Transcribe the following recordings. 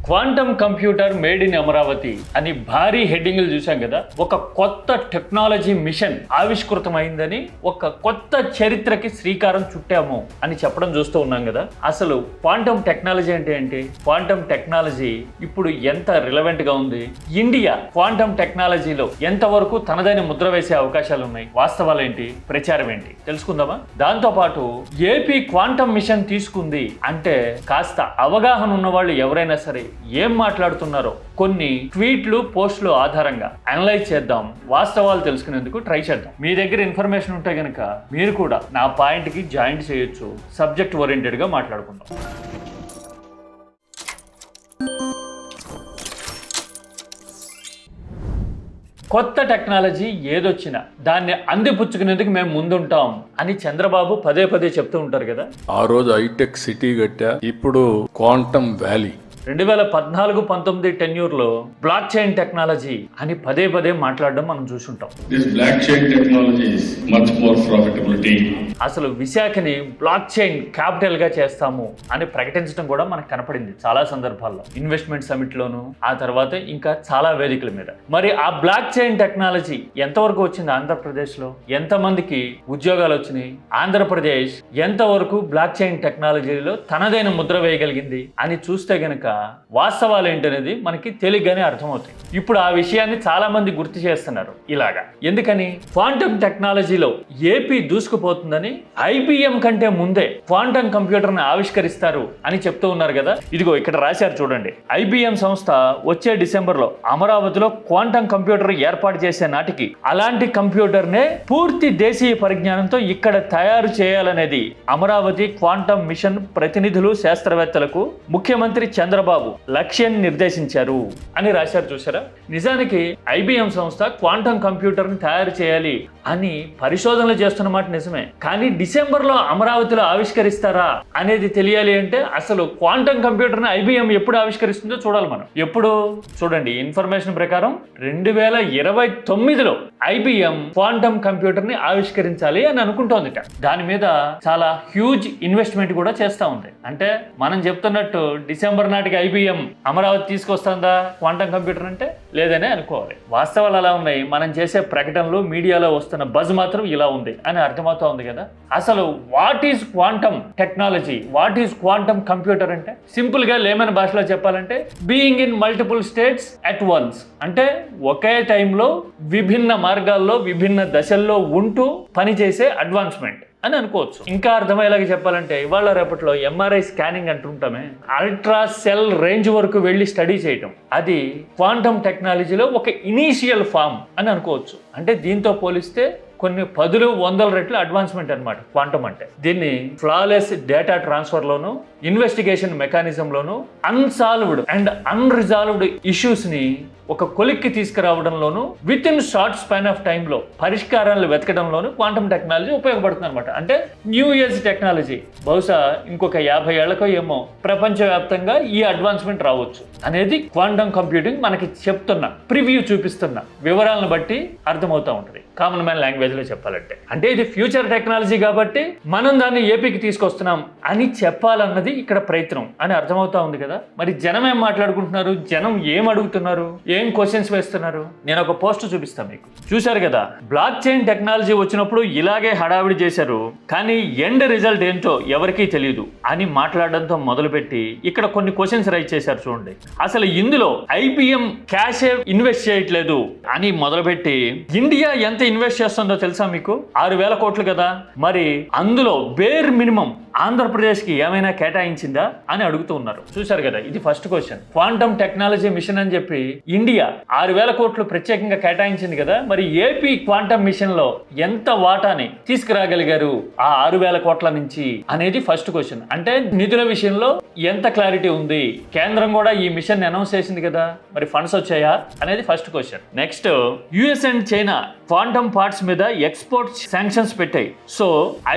Quantum computer made in Amaravati అని భారీ హెడ్డింగ్లు చూసాం కదా. ఒక కొత్త టెక్నాలజీ మిషన్ ఆవిష్కృతమైందని, ఒక కొత్త చరిత్రకి శ్రీకారం చుట్టాము అని చెప్పడం చూస్తూ ఉన్నాం కదా. అసలు క్వాంటమ్ టెక్నాలజీ అంటే ఏంటి? క్వాంటమ్ టెక్నాలజీ ఇప్పుడు ఎంత రిలవెంట్ గా ఉంది? ఇండియా క్వాంటమ్ టెక్నాలజీలో ఎంతవరకు తనదైన ముద్ర వేసే అవకాశాలు ఉన్నాయి? వాస్తవాలు ఏంటి? ప్రచారం ఏంటి? తెలుసుకుందామా? దాంతో పాటు ఏపీ క్వాంటమ్ మిషన్ తీసుకుంది అంటే కాస్త అవగాహన ఉన్న వాళ్ళు ఎవరైనా సరే ఏం మాట్లాడుతున్నారో కొన్ని ట్వీట్లు, పోస్టులు ఆధారంగా అనలైజ్ చేద్దాం, వాస్తవాలు తెలుసుకునేందుకు ట్రై చేద్దాం. మీ దగ్గర ఇన్ఫర్మేషన్ ఉంటే గనక మీరు కూడా నా పాయింట్కి జాయింట్ చేయొచ్చు. సబ్జెక్ట్ ఓరియంటెడ్గా మాట్లాడుకుందాం. కొత్త టెక్నాలజీ ఏదొచ్చినా దాన్ని అందిపుచ్చుకునేందుకు మేము ముందుంటాం అని చంద్రబాబు పదే పదే చెప్తూ ఉంటారు కదా. ఆ రోజు హైటెక్ సిటీ కట్టా, ఇప్పుడు క్వాంటమ్ వ్యాలీ. 2014-19 టెన్యూర్లో బ్లాక్ చైన్ టెక్నాలజీ అని పదే పదే మాట్లాడడం మనం చూసుంటాం. అసలు విశాఖని బ్లాక్ చైన్ క్యాపిటల్ గా చేస్తాము అని ప్రకటించడం కూడా మనకు కనపడింది చాలా సందర్భాల్లో, ఇన్వెస్ట్మెంట్ సమిట్ లోను, ఆ తర్వాత ఇంకా చాలా వేదికల మీద. మరి ఆ బ్లాక్ చైన్ టెక్నాలజీ ఎంతవరకు వచ్చింది ఆంధ్రప్రదేశ్ లో? ఎంతమందికి ఉద్యోగాలు వచ్చినాయి? ఆంధ్రప్రదేశ్ ఎంతవరకు బ్లాక్ చైన్ టెక్నాలజీలో తనదైన ముద్ర వేయగలిగింది అని చూస్తే గనక వాస్తవాలు ఏంటనేది మనకి తేలిగ్గానే అర్థమవుతాయి. ఇప్పుడు ఆ విషయాన్ని చాలా మంది గుర్తు చేస్తున్నారు ఇలాగా. ఎందుకని? క్వాంటమ్ టెక్నాలజీలో ఏపీ దూసుకుపోతుందని IBM కంటే ముందే క్వాంటమ్ కంప్యూటర్ ని ఆవిష్కరిస్తారు అని చెప్తూ ఉన్నారు కదా. ఇదిగో ఇక్కడ రాశారు చూడండి. IBM సంస్థ వచ్చే డిసెంబర్లో అమరావతిలో క్వాంటమ్ కంప్యూటర్ ఏర్పాటు చేసే నాటికి అలాంటి కంప్యూటర్ నే పూర్తి దేశీయ పరిజ్ఞానంతో ఇక్కడ తయారు చేయాలనేది అమరావతి క్వాంటమ్ మిషన్ ప్రతినిధులు, శాస్త్రవేత్తలకు ముఖ్యమంత్రి చంద్రబాబు లక్ష్యాన్ని నిర్దేశించారు అని రాశారు చూసారా. నిజానికి IBM సంస్థ క్వాంటమ్ కంప్యూటర్ ని తయారు చేయాలి అని పరిశోధనలు చేస్తున్న మాట నిజమే, కానీ డిసెంబర్లో అమరావతిలో ఆవిష్కరిస్తారా అనేది తెలియాలి అంటే అసలు క్వాంటమ్ కంప్యూటర్ ని IBM ఎప్పుడు ఆవిష్కరిస్తుందో చూడాలి మనం. ఎప్పుడు చూడండి, ఇన్ఫర్మేషన్ ప్రకారం 2029లో IBM క్వాంటమ్ కంప్యూటర్ ని ఆవిష్కరించాలి అని అనుకుంటోందిట. దాని మీద చాలా హ్యూజ్ ఇన్వెస్ట్మెంట్ కూడా చేస్తా ఉంది. అంటే మనం చెప్తున్నట్టు డిసెంబర్ నాటికి IBM అమరావతి తీసుకొస్తుందా క్వాంటమ్ కంప్యూటర్ అంటే? లేదనే అనుకోవాలి. వాస్తవాలు అలా ఉన్నాయి. మనం చేసే ప్రకటనలు, మీడియాలో వస్తున్న బజ్ మాత్రం ఇలా ఉంది అని అర్థమవుతా ఉంది కదా. అసలు what is quantum technology, what is quantum computer అంటే సింపుల్ గా లేమన్ భాషలో చెప్పాలంటే being in multiple states at once. అంటే ఒకే టైంలో విభిన్న మార్గాల్లో, విభిన్న దశల్లో ఉంటూ పనిచేసే అడ్వాన్స్మెంట్ అని అనుకోవచ్చు. ఇంకా అర్థమయ్యేలాగా చెప్పాలంటే ఇవాళ రేపట్లో MRI స్కానింగ్ అంటుంటామే, అల్ట్రా సెల్ రేంజ్ వరకు వెళ్ళి స్టడీ చేయటం, అది క్వాంటమ్ టెక్నాలజీలో ఒక ఇనీషియల్ ఫామ్ అని అనుకోవచ్చు. అంటే దీంతో పోలిస్తే కొన్ని 10-100 రెట్లు అడ్వాన్స్మెంట్ అనమాట క్వాంటమ్ అంటే. దీన్ని ఫ్లాలెస్ డేటా ట్రాన్స్ఫర్ లోను, ఇన్వెస్టిగేషన్ మెకానిజం లోను, అన్సాల్వ్డ్ అండ్ అన్రిజాల్వ్డ్ ఇష్యూస్ ని ఒక కొలిక్కి తీసుకురావడంలోను, within short span of టైంలో పరిష్కారాలు వెతకడంలోను క్వాంటమ్ టెక్నాలజీ ఉపయోగపడుతుంది అనమాట. అంటే న్యూ ఏజ్ టెక్నాలజీ. బహుశా ఇంకొక 50 ఏళ్లకో ఏమో ప్రపంచవ్యాప్తంగా ఈ అడ్వాన్స్మెంట్ రావచ్చు అనేది క్వాంటమ్ కంప్యూటింగ్ మనకి చెప్తున్న, ప్రివ్యూ చూపిస్తున్న వివరాలను బట్టి అర్థమవుతూ ఉంటుంది కామన్ మ్యాన్ లాంగ్వేజ్ లో చెప్పాలంటే. అంటే ఇది ఫ్యూచర్ టెక్నాలజీ కాబట్టి మనం దాన్ని ఏపీకి తీసుకొస్తున్నాం అని చెప్పాలన్నది ఇక్కడ ప్రయత్నం అని అర్థమవుతా ఉంది కదా. మరి జనం ఏం మాట్లాడుకుంటున్నారు? జనం ఏం అడుగుతున్నారు? ఏం క్వశ్చన్స్ వేస్తున్నారు? నేను ఒక పోస్ట్ చూపిస్తాను మీకు. చూశారు కదా, బ్లాక్ చైన్ టెక్నాలజీ వచ్చినప్పుడు ఇలాగే హడావిడి చేశారు, కానీ ఎండ్ రిజల్ట్ ఏంటో ఎవరికీ తెలియదు అని మాట్లాడడంతో మొదలుపెట్టి ఇక్కడ కొన్ని క్వశ్చన్స్ రైజ్ చేశారు చూడండి. అసలు ఇందులో IBM క్యాషే ఇన్వెస్ట్ చేయట్లేదు అని మొదలుపెట్టి ఇండియా ఎంత ఇన్వెస్ట్ చేస్తుందో తెలుసా మీకు? 6,000 కోట్లు కదా. మరి అందులో బేర్ మినిమం ఆంధ్రప్రదేశ్ కి ఏమైనా కేటాయించిందా అని అడుగుతూ ఉన్నారు. చూశారు కదా, ఇది first question. Quantum technology mission అని చెప్పి ఇండియా 6,000 కోట్లు ప్రత్యేకంగా కేటాయించింది కదా. మరి ఏపీ క్వాంటమ్ మిషన్ లో ఎంత వాటాని తీసుకురాగలిగారు ఆ 6,000 కోట్ల నుంచి అనేది ఫస్ట్ క్వశ్చన్. అంటే నిధుల విషయంలో ఎంత క్లారిటీ ఉంది? కేంద్రం కూడా ఈ మిషన్ అనౌన్స్ చేసింది కదా, మరి ఫండ్స్ వచ్చాయా అనేది first question. Next, US and China quantum parts మీద ఎక్స్పోర్ట్ శాంక్షన్స్ పెట్టాయి. సో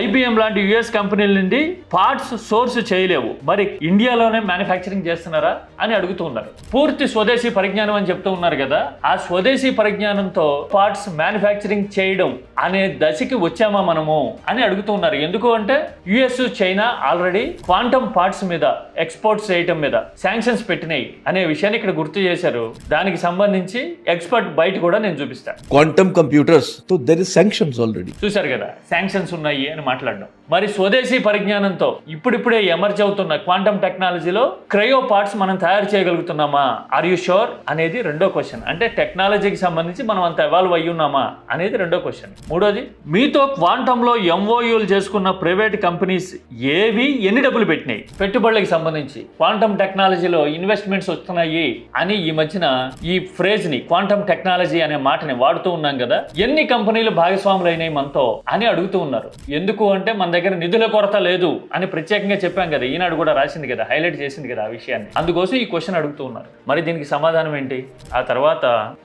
IBM లాంటి US కంపెనీల నుండి పార్ట్స్ సోర్స్ చేయలేదు. చేయలేవు, మరి ఇండియాలోనే మ్యానుఫ్యాక్చరింగ్ చేస్తున్నారా అని అడుగుతూ ఉన్నారు. పూర్తి స్వదేశీ పరిజ్ఞానం అని చెప్తూ ఉన్నారు కదా, ఆ స్వదేశీ పరిజ్ఞానంతో పార్ట్స్ మ్యానుఫ్యాక్చరింగ్ చేయడం అనే దశకి వచ్చామా మనము అని అడుగుతూ ఉన్నారు. ఎందుకు అంటే US China already quantum parts మీద ఎక్స్పోర్ట్స్ చేయటం మీద శాంక్షన్స్ పెట్టినాయి అనే విషయాన్ని ఇక్కడ గుర్తు చేశారు. దానికి సంబంధించి ఎక్స్పర్ట్ బయట కూడా నేను చూపిస్తాను. క్వాంటమ్ కంప్యూటర్స్ తో దేర్ ఇస్ శాంక్షన్స్ ఆల్రెడీ. చూశారు కదా, శాంక్షన్స్ ఉన్నాయి అని మాట్లాడడం. మరి స్వదేశీ పరిజ్ఞానంతో ఇప్పుడిప్పుడే ఎమర్జ్ అవుతున్న క్వాంటమ్ టెక్నాలజీలో క్రయో పార్ట్స్ మనం తయారు చేయగలుగుతున్నామా, ఆర్ యు షూర్ అనేది రెండో క్వశ్చన్. అంటే టెక్నాలజీకి సంబంధించి మనం అంత ఎవాల్వ్ అయ్యి ఉన్నామా అనేది రెండో క్వశ్చన్. మూడోది, మీతో క్వాంటంలో ఎంఓయూలు చేసుకున్న ప్రైవేట్ కంపెనీస్ ఏవి ఎన్ని డబ్బులు పెట్టినాయి పెట్టుబడులకు సంబంధించి, క్వాంటమ్ టెక్నాలజీలో ఇన్వెస్ట్మెంట్స్ వస్తున్నాయి అని ఈ మధ్యన ఈ ఫ్రేజ్ ని క్వాంటమ్ టెక్నాలజీ అనే మాటని వాడుతూ ఉన్నాం కదా, ఎన్ని కంపెనీలు భాగస్వాములు అయినాయి మనతో అని అడుగుతూ ఉన్నారు. ఎందుకు అంటే మన దగ్గర నిధుల కొరత లేదు అని ప్రత్యేకంగా చెప్పాం కదా, ఈనాడు కూడా రాసింది కదా, హైలైట్ చేసింది కదా ఆ విషయాన్ని. అందుకోసం ఈ క్వశ్చన్ అడుగుతూ ఉన్నారు. మరి దీనికి సమాధానం ఏంటి? ఆ తర్వాత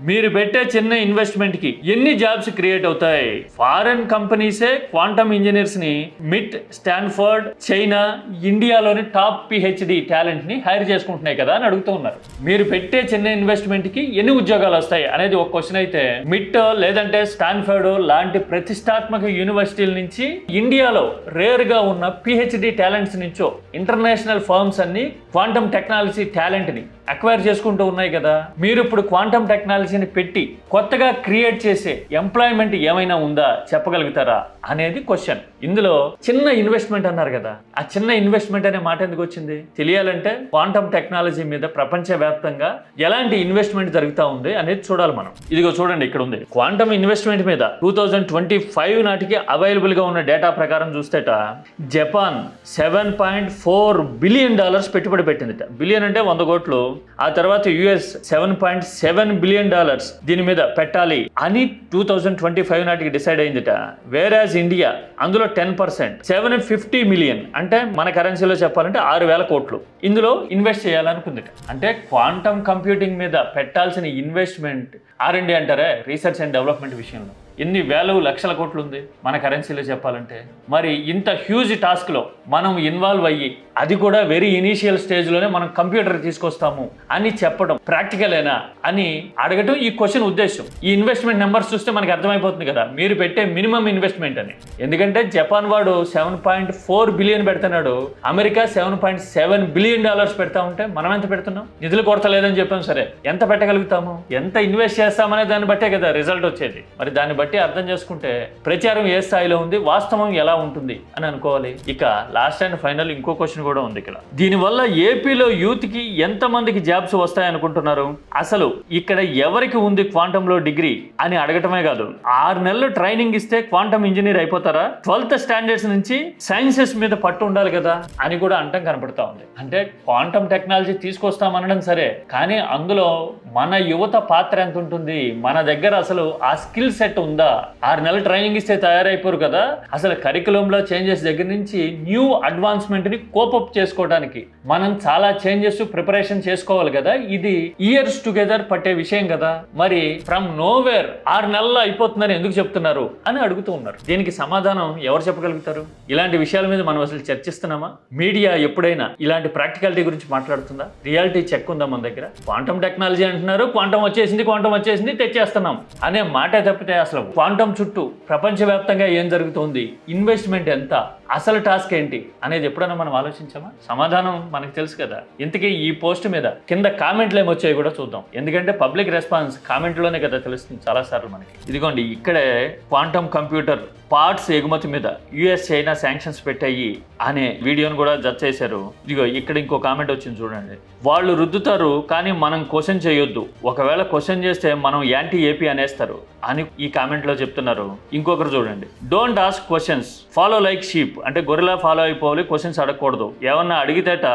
మీరు పెట్టే చిన్న ఇన్వెస్ట్మెంట్ కి ఎన్ని జాబ్స్ క్రియేట్ అవుతాయి? ఫారెన్ కంపెనీసే క్వాంటమ్ ఇంజనీర్స్ ని మిట్, స్టాన్ఫర్డ్, చైనా, ఇండియాలోని టాప్ పిహెచ్డి టాలెంట్ ని హైర్ చేసుకుంటున్నాయి కదా అని అడుగుతూ ఉన్నారు. మీరు పెట్టే చిన్న ఇన్వెస్ట్మెంట్ కి ఎన్ని ఉద్యోగాలు వస్తాయి అనేది ఒక క్వశ్చన్ అయితే, మిట్ లేదంటే స్టాన్ఫర్డ్ లాంటి ప్రతిష్టాత్మక యూనివర్సిటీల నుంచి ఇండియాలో రేర్ గా ఉన్న పిహెచ్డి టాలెంట్స్ నుంచో ఇంటర్నేషనల్ ఫర్మ్స్ అన్ని క్వాంటమ్ టెక్నాలజీ టాలెంట్ ని అక్వైర్ చేసుకుంటూ ఉన్నాయి కదా. మీరు ఇప్పుడు క్వాంటమ్ టెక్నాలజీని పెట్టి కొత్తగా క్రియేట్ చేసే ఎంప్లాయ్మెంట్ ఏమైనా ఉందా చెప్పగలుగుతారా అనేది క్వశ్చన్. ఇందులో చిన్న ఇన్వెస్ట్మెంట్ అన్నారు కదా, ఆ చిన్న ఇన్వెస్ట్మెంట్ అనే మాట ఎందుకు వచ్చింది? తెలియాలంటే క్వాంటమ్ టెక్నాలజీ మీద ప్రపంచవ్యాప్తంగా ఎలాంటి ఇన్వెస్ట్మెంట్ జరుగుతూ ఉంది అనేది చూడాలి మనం. ఇదిగో చూడండి, ఇక్కడ ఉంది క్వాంటమ్ ఇన్వెస్ట్మెంట్ మీద 2025 నాటికి అవైలబుల్ గా ఉన్న డేటా ప్రకారం చూస్తేట జపాన్ $7.4 బిలియన్ పెట్టుబడి పెట్టిందిట. బిలియన్ అంటే 100 కోట్లు. ఆ తర్వాత యుఎస్ $7.7 బిలియన్ దీని మీద పెట్టాలి అని 2025 నాటికి డిసైడ్ అయిందిట. వేరాజ్ ఇండియా అందులో 10% $750 మిలియన్ అంటే మన కరెన్సీలో చెప్పాలంటే 6,000 కోట్లు ఇందులో ఇన్వెస్ట్ చేయాలనుకుందిట. అంటే క్వాంటమ్ కంప్యూటింగ్ మీద పెట్టాల్సిన ఇన్వెస్ట్మెంట్ R&D అంటారే, రీసెర్చ్ అండ్ డెవలప్మెంట్ విషయంలో ఎన్ని వేల లక్షల కోట్లు ఉంది మన కరెన్సీలో చెప్పాలంటే. మరి ఇంత హ్యూజ్ టాస్క్లో మనం ఇన్వాల్వ్ అయ్యి, అది కూడా వెరీ ఇనీషియల్ స్టేజ్లోనే మనం కంప్యూటర్ తీసుకొస్తాము అని చెప్పడం ప్రాక్టికలేనా అని అడగటం ఈ క్వశ్చన్ ఉద్దేశం. ఈ ఇన్వెస్ట్మెంట్ నెంబర్స్ చూస్తే మనకి అర్థమైపోతుంది కదా మీరు పెట్టే మినిమం ఇన్వెస్ట్మెంట్ అని. ఎందుకంటే జపాన్ వాడు $7.4 బిలియన్ పెడుతున్నాడు, అమెరికా $7.7 బిలియన్ పెడతా ఉంటే మనం ఎంత పెడుతున్నాం? నిధులు కొరత లేదని చెప్పాం, సరే ఎంత పెట్టగలుగుతాము, ఎంత ఇన్వెస్ట్ చేస్తామనే దాన్ని బట్టే కదా రిజల్ట్ వచ్చేది. మరి దాన్ని బట్టి అర్థం చేసుకుంటే ప్రచారం ఏ స్థాయిలో ఉంది, వాస్తవం ఎలా ఉంటుంది అని అనుకోవాలి. ఇక లాస్ట్ అండ్ ఫైనల్ ఇంకో క్వశ్చన్ కూడా ఉంది ఇక్కడ. దీనివల్ల ఏపీలో యూత్ కి ఎంత మందికి జాబ్స్ వస్తాయనుకుంటున్నారు? అసలు ఇక్కడ ఎవరికి ఉంది క్వాంటమ్ లో డిగ్రీ అని అడగటమే కాదు, 6 నెలలు ట్రైనింగ్ ఇస్తే క్వాంటమ్ ఇంజనీర్ అయిపోతారా? 12th స్టాండర్డ్స్ నుంచి సైన్సెస్ మీద పట్టు ఉండాలి కదా అని కూడా అంటం కనపడతా ఉంది. అంటే క్వాంటమ్ టెక్నాలజీ తీసుకొస్తామనడం సరే, కానీ అందులో మన యువత పాత్ర ఎంత ఉంటుంది, మన దగ్గర అసలు ఆ స్కిల్ సెట్ ఉందా? 6 నెలలు ట్రైనింగ్ ఇస్తే తయారైపోరు కదా. అసలు కరికులంలో చేంజెస్ దగ్గర నుంచి న్యూ అడ్వాన్స్మెంట్ ని కోపప్ చేసుకోవడానికి మనం చాలా చేంజెస్ ప్రిపరేషన్ చేసుకోవాలి కదా. ఇది ఇయర్స్ టుగెదర్ పట్టే విషయం కదా. మరి ఫ్రమ్ నోవేర్ 6 నెలల్లో అయిపోతుందని ఎందుకు చెప్తున్నారు అని అడుగుతూ ఉన్నారు. దీనికి సమాధానం ఎవరు చెప్పగలుగుతారు? ఇలాంటి విషయాల మీద మనం అసలు చర్చిస్తున్నామా? మీడియా ఎప్పుడైనా ఇలాంటి ప్రాక్టికాలిటీ గురించి మాట్లాడుతుందా? రియాలిటీ చెక్ ఉందా మన దగ్గర? క్వాంటమ్ టెక్నాలజీ అంటున్నారు, క్వాంటమ్ వచ్చేసింది తెచ్చేస్తున్నాం అనే మాట తప్పితే అసలు క్వాంటమ్ చుట్టూ ప్రపంచవ్యాప్తంగా ఏం జరుగుతోంది, ఇన్వెస్ట్మెంట్ ఎంత, అసలు టాస్క్ ఏంటి అనేది ఎప్పుడైనా మనం ఆలోచించామా? సమాధానం మనకు తెలుసు కదా. ఇంతకీ ఈ పోస్ట్ మీద కింద కామెంట్లు ఏమొచ్చాయి కూడా చూద్దాం. ఎందుకంటే పబ్లిక్ రెస్పాన్స్ కామెంట్లోనే కదా తెలుస్తుంది చాలా సార్లు మనకి. ఇదిగోండి, ఇక్కడే క్వాంటమ్ కంప్యూటర్ పార్ట్స్ ఎగుమతి మీద యుఎస్ చైనా శాంక్షన్స్ పెట్టాయి అనే వీడియోను కూడా జడ్జ్ చేశారు. ఇదిగో ఇక్కడ ఇంకో కామెంట్ వచ్చింది చూడండి. వాళ్ళు రుద్దుతారు కానీ మనం క్వశ్చన్ చేయొద్దు, ఒకవేళ క్వశ్చన్ చేస్తే మనం యాంటీ ఏపీ అనేస్తారు అని ఈ కామెంట్లో చెప్తున్నారు. ఇంకొకరు చూడండి, don't ask questions, follow like sheep, అంటే గొర్రెలా ఫాలో అయిపోవాలి, క్వశ్చన్స్ అడగకూడదు. ఏమన్నా అడిగితేట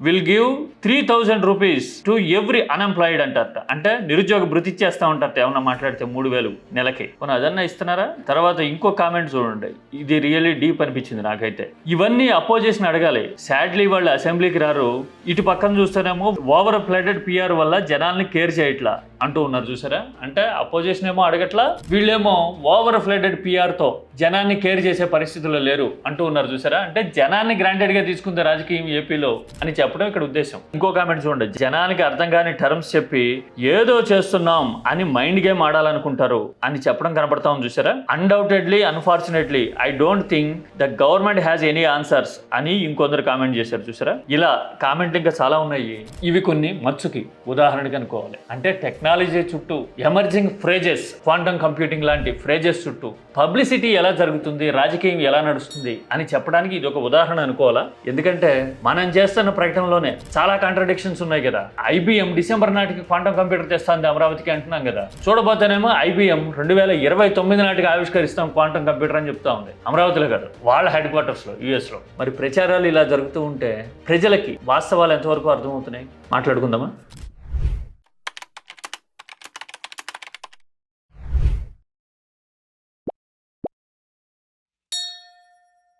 will give 3,000 rupees to every unemployed అంటారట. అంటే నిరుద్యోగ భృతి ఇచ్చేస్తా ఉంటారట ఏమన్నా మాట్లాడితే 3,000 నెలకి. కొన్ని అదన్నా ఇస్తున్నారా? తర్వాత ఇంకో కామెంట్ చూడండి, ఇది రియల్లీ డీప్ అనిపించింది నాకైతే. ఇవన్నీ అపోజిషన్ అడగాలి, సాడ్లీ వాళ్ళు అసెంబ్లీకి రారు. ఇటు పక్కన చూస్తేనేమో ఓవర్ ఫ్లడెడ్ పిఆర్ వల్ల జనాల్ని కేర్ చేయట్లా అంటూ ఉన్నారు చూసారా. అంటే అపోజిషన్ ఏమో అడగట్లా, వీళ్ళేమో ఓవర్ ఫ్లడెడ్ పిఆర్ తో జనాన్ని కేర్ చేసే పరిస్థితుల్లో లేరు అంటూ ఉన్నారు చూసారా, అంటే జనాన్ని గ్రాంటెడ్ గా తీసుకుంది రాజకీయం ఏపీలో అని చెప్పడం ఇక్కడ ఉద్దేశం. ఇంకో కామెంట్ చూడండి, జనానికి అర్థం కాని టర్మ్స్ చెప్పి ఏదో చేస్తున్నాం అని మైండ్ గేమ్ ఆడాలనుకుంటారు అని చెప్పడం కనపడతా ఉంది చూసారా. Undoubtedly unfortunately I don't think the government has any answers అని ఇంకొందరు కామెంట్ చేశారు చూసారా. ఇలా కామెంట్లు ఇంకా చాలా ఉన్నాయి. ఇవి కొన్ని మచ్చుకి ఉదాహరణకి అనుకోవాలి. అంటే టెక్నాలజీ చుట్టూ ఎమర్జింగ్ ఫ్రేజెస్, క్వాంటమ్ కంప్యూటింగ్ లాంటి ఫ్రేజెస్ చుట్టూ పబ్లిసిటీ ఎలా జరుగుతుంది, రాజకీయం ఎలా నడుస్తుంది అని చెప్పడానికి ఇది ఒక ఉదాహరణ అనుకోవాలా. ఎందుకంటే మనం చేస్తున్న ప్రకటనలోనే చాలా కాంట్రడిక్షన్స్ ఉన్నాయి కదా. IBM డిసెంబర్ నాటికి క్వాంటమ్ కంప్యూటర్ తెస్తుంది అమరావతికి అంటున్నాం కదా. చూడబోతేనేమో IBM 2029 నాటికి ఆవిష్కరిస్తాం క్వాంటమ్ కంప్యూటర్ అని చెప్తా ఉంది. అమరావతిలో కాదు, వాళ్ళ హెడ్ క్వార్టర్స్ లో, US లో. మరి ప్రచారాలు ఇలా జరుగుతూ ఉంటే ప్రజలకి వాస్తవాలు ఎంతవరకు అర్థమవుతున్నాయి మాట్లాడుకుందామా.